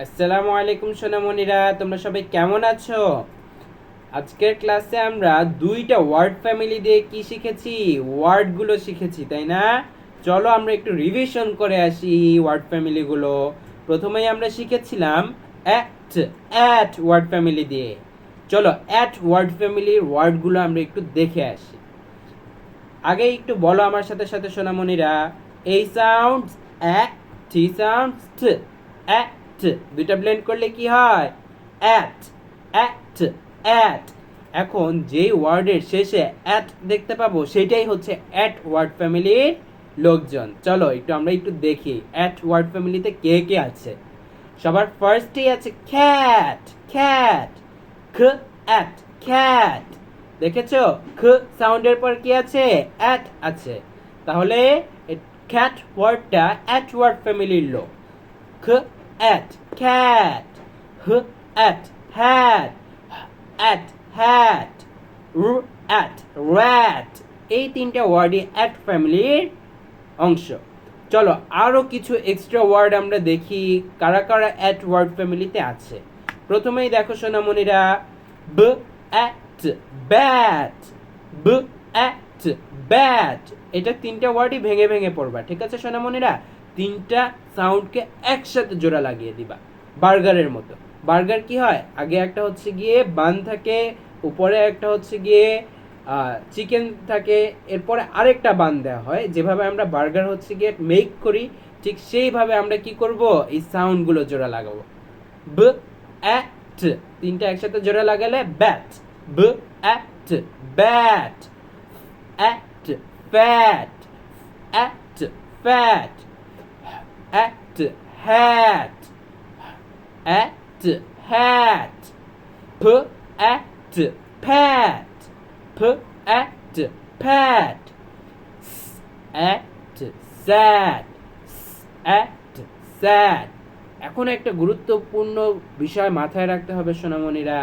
আসসালামু আলাইকুম সোনামণিরা, তোমরা সবাই কেমন আছো? আজকের ক্লাসে আমরা দুইটা ওয়ার্ড ফ্যামিলি দিয়ে কি শিখেছি, ওয়ার্ডগুলো শিখেছি, তাই না? চলো আমরা একটু রিভিশন করে আসি ওয়ার্ড ফ্যামিলিগুলো। প্রথমেই আমরা শিখেছিলাম অ্যাট, অ্যাট ওয়ার্ড ফ্যামিলি দিয়ে। চলো অ্যাট ওয়ার্ড ফ্যামিলির ওয়ার্ডগুলো আমরা একটু দেখে আসি। আগে একটু বলো আমার সাথে সাথে সোনামণিরা। এই সাউন্ড অ্যা, টি সাউন্ড ট, অ্যাট, দুইটা ব্লেন্ড করলে কি হয়? At, at, at. এখন যেই ওয়ার্ডের শেষে অ্যাট দেখতে পাবো সেটাই হচ্ছে অ্যাট ওয়ার্ড ফ্যামিলির লোকজন। চলো আমরা একটু দেখি অ্যাট ওয়ার্ড ফ্যামিলিতে কে কে আছে। সবার ফার্স্টেই আছে খ্যাট, খ্যাট, খ অ্যাট, খ্যাট। দেখেছো খ সাউন্ডের পর কি আছে? অ্যাট আছে। তাহলে খ্যাট ওয়ার্ডটা অ্যাট ওয়ার্ড ফ্যামিলির লোক। খ অ্যাট, খ্যাট, হ অ্যাট, হ্যাট, অ্যাট, হ্যাট, র অ্যাট, র্যাট। এই তিনটা ওয়ার্ডই অ্যাট ফ্যামিলির অংশ। চলো আরও কিছু এক্সট্রা ওয়ার্ড আমরা দেখি কারা কারা অ্যাট ওয়ার্ড ফ্যামিলিতে আছে। প্রথমেই দেখো সোনামণিরা, ব অ্যাট, ব্যাট, ব অ্যাট, ব্যাট। এটা তিনটা ওয়ার্ডই ভেঙে ভেঙে পড়বা, ঠিক আছে সোনামণিরা? তিনটা সাউন্ডকে একসাথে জোড়া লাগিয়ে দিবা, বার্গারের মতো। বার্গার কি হয়? আগে একটা হচ্ছে গিয়ে বান থাকে, উপরে একটা হচ্ছে গিয়ে চিকেন থাকে, এরপরে আরেকটা বান দেওয়া হয়। যেভাবে আমরা বার্গার হচ্ছে গিয়ে মেক করি, ঠিক সেইভাবে আমরা কি করব, এই সাউন্ডগুলো জোড়া লাগাবো। ব অ্যাট, তিনটা একসাথে জোড়া লাগালে ব্যাট, ব at, bat, at, fat, at, fat, at, hat, at, hat, প অ্যাট, প্যাট, প at, pat, at, sad, at, sad. এখন একটা গুরুত্বপূর্ণ বিষয় মাথায় রাখতে হবে সোনামণিরা।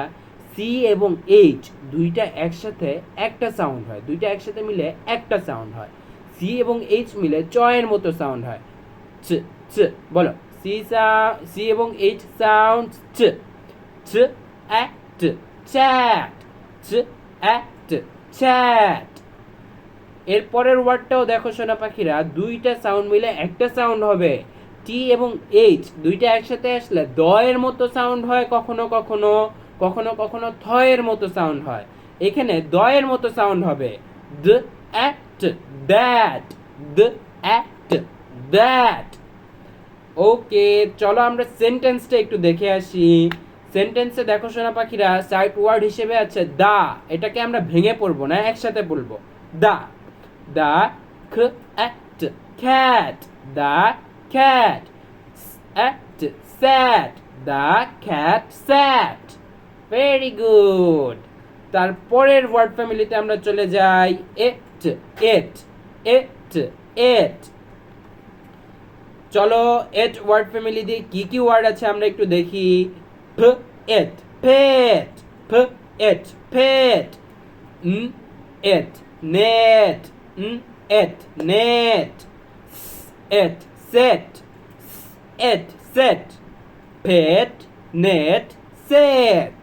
সি এবং এইচ দুইটা একসাথে একটা সাউন্ড হয়, দুইটা একসাথে মিলে একটা সাউন্ড হয়। সি এবং এইচ মিলে চয়ের মতো সাউন্ড হয়, চ, চ। বলো, সি সি এবং এইচ সাউন্ড চ, চ অ্যাট, চ্যাট, চ অ্যাট, চ্যাট। এর পরের ওয়ার্ডটাও দেখো সোনা পাখিরা, দুইটা সাউন্ড মিলে একটা সাউন্ড হবে। টি এবং এইচ দুইটা একসাথে আসলে দ এর মতো সাউন্ড হয় কখনো কখনো, কখনো কখনো থ এর মতো সাউন্ড হয়। এখানে দ এর মতো সাউন্ড হবে, th at, that, th at, that. Okay, চলো আমরা সেন্টেন্সটা একটু দেখে আসি। সেন্টেন্সে দেখো সোনা পাখিরা, সাইড ওয়ার্ড হিসেবে আছে দা। এটাকে আমরা ভেঙে পড়বো না, একসাথে বলবো। দা, দা, খ অ্যাট, খ্যাট, দা খ্যাট, অ্যাট, স্যাট, দা খ্যাট স্যাট। Very good. তারপরের ওয়ার্ড ফ্যামিলিতে আমরা চলে যাই, এট, এট, এট, এট। চলো এট ওয়ার্ড ফ্যামিলি দিয়ে কি কি ওয়ার্ড আছে আমরা একটু দেখি। ফ এট, ফেট, ফ এট, ফেট, এট, নেট, এট, নেট, এট, সেট, এট, সেট, ফেট, নেট, সেট।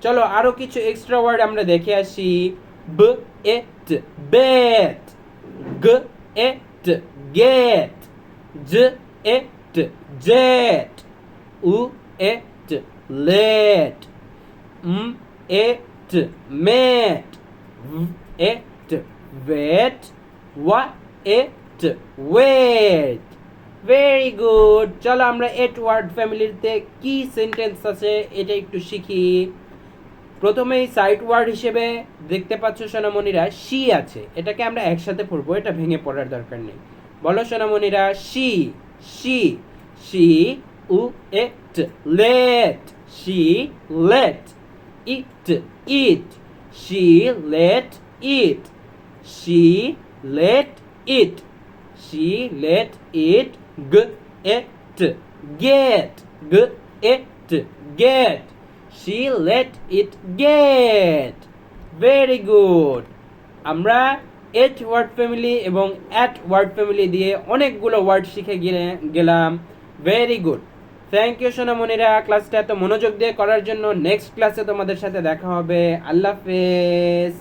চলো আরো কিছু এক্সট্রা ওয়ার্ড আমরা দেখে আসি। ব এট, বেট, গ এট, গেট, জ এট, জেট, উ এট, লেট, এট, মেট, এট, ভেট, ওয়া এট, ওয়েট। Very good. চলো আমরা এট ওয়ার্ড ফ্যামিলিতে কি সেন্টেন্স আছে এটা একটু শিখি। প্রথমেই সাইড ওয়ার্ড হিসেবে দেখতে পাচ্ছ সোনামণিরা, শি আছে। এটাকে আমরা একসাথে পড়বো, এটা ভেঙে পড়ার দরকার নেই। বলো সোনামণিরা, শি, শি, শি, উ et, let, she late, it, it, she late it, she late it, she late get, g at, get, গ এট, গেট, she let it get. Very good. আমরা এট ওয়ার্ড ফ্যামিলি এবং অ্যাট ওয়ার্ড ফ্যামিলি দিয়ে অনেকগুলো word শিখে গেলাম। Very good. Thank you সোনামণিরা, ক্লাসটা এত মনোযোগ দিয়ে করার জন্য। নেক্সট ক্লাসে তোমাদের সাথে দেখা হবে। আল্লাহ হাফেজ।